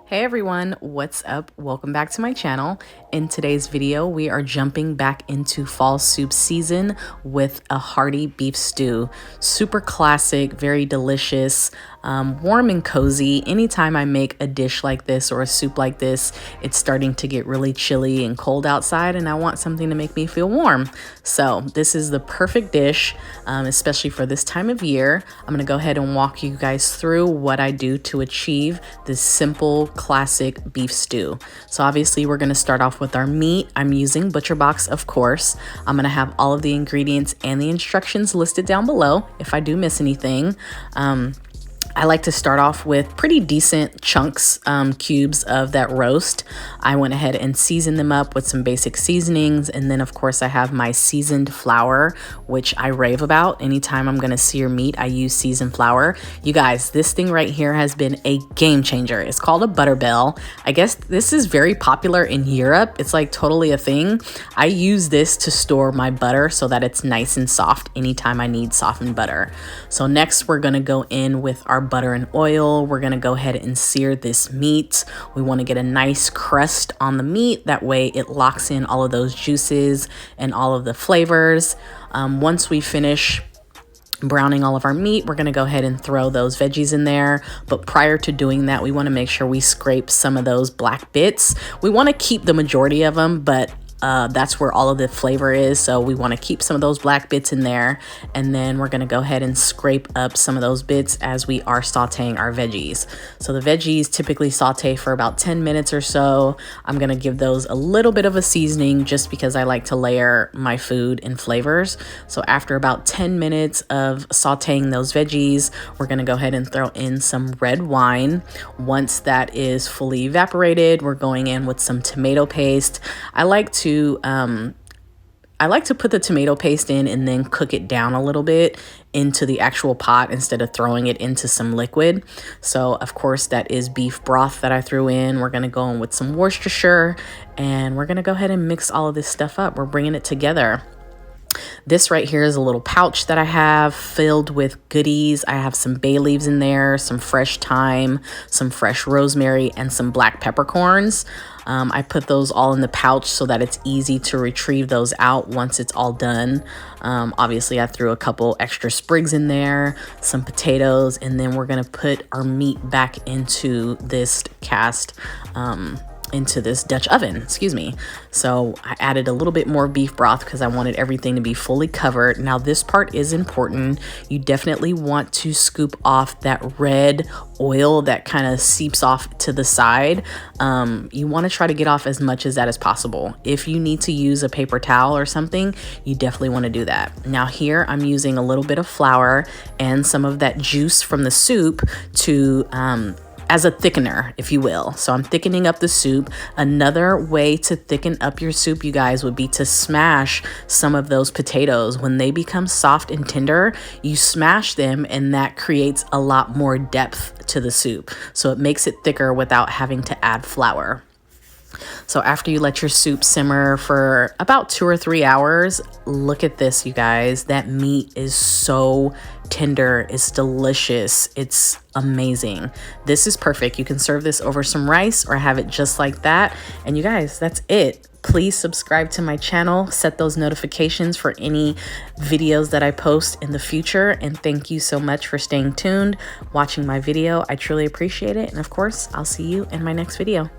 Hey everyone, what's up? Welcome back to my channel. In today's video, we are jumping back into fall soup season with a hearty beef stew. Super classic, very delicious, warm and cozy. Anytime I make a dish like this or a soup like this, it's starting to get really chilly and cold outside and I want something to make me feel warm. So this is the perfect dish, especially for this time of year. I'm gonna go ahead and walk you guys through what I do to achieve this simple, classic beef stew. So obviously we're gonna start off with our meat. I'm using ButcherBox, of course. I'm gonna have all of the ingredients and the instructions listed down below if I do miss anything. I like to start off with pretty decent chunks, cubes of that roast. I went ahead and seasoned them up with some basic seasonings. And then of course I have my seasoned flour, which I rave about. Anytime I'm gonna sear meat, I use seasoned flour. You guys, this thing right here has been a game changer. It's called a Butterbell. I guess this is very popular in Europe. It's like totally a thing. I use this to store my butter so that it's nice and soft anytime I need softened butter. So next we're gonna go in with our butter and oil. We're gonna go ahead and sear this meat. We wanna get a nice crust on the meat. That way it locks in all of those juices and all of the flavors. Once we finish browning all of our meat, we're gonna go ahead and throw those veggies in there. But prior to doing that, we wanna make sure we scrape some of those black bits. We wanna keep the majority of them, but that's where all of the flavor is. So we want to keep some of those black bits in there. And then we're going to go ahead and scrape up some of those bits as we are sauteing our veggies. So the veggies typically saute for about 10 minutes or so. I'm going to give those a little bit of a seasoning just because I like to layer my food in flavors. So after about 10 minutes of sauteing those veggies, we're going to go ahead and throw in some red wine. Once that is fully evaporated, we're going in with some tomato paste. I like to put the tomato paste in and then cook it down a little bit into the actual pot instead of throwing it into some liquid. So of course that is beef broth that I threw in. We're gonna go in with some Worcestershire and we're gonna go ahead and mix all of this stuff up. We're bringing it together. This right here is a little pouch that I have filled with goodies. I have some bay leaves in there, some fresh thyme, some fresh rosemary, and some black peppercorns. I put those all in the pouch so that it's easy to retrieve those out once it's all done. Obviously, I threw a couple extra sprigs in there, some potatoes, and then we're gonna put our meat back into this into this Dutch oven, excuse me. So I added a little bit more beef broth because I wanted everything to be fully covered. Now this part is important. You definitely want to scoop off that red oil that kind of seeps off to the side. You want to try to get off as much as that as possible. If you need to use a paper towel or something, you definitely want to do that. Now here I'm using a little bit of flour and some of that juice from the soup to as a thickener, if you will. So I'm thickening up the soup. Another way to thicken up your soup, you guys, would be to smash some of those potatoes. When they become soft and tender, you smash them and that creates a lot more depth to the soup. So it makes it thicker without having to add flour. So after you let your soup simmer for about 2 or 3 hours, look at this, you guys. That meat is so tender. It's delicious. It's amazing. This is perfect. You can serve this over some rice or have it just like that. And you guys, that's it. Please subscribe to my channel, set those notifications for any videos that I post in the future. And thank you so much for staying tuned, watching my video. I truly appreciate it. And of course, I'll see you in my next video.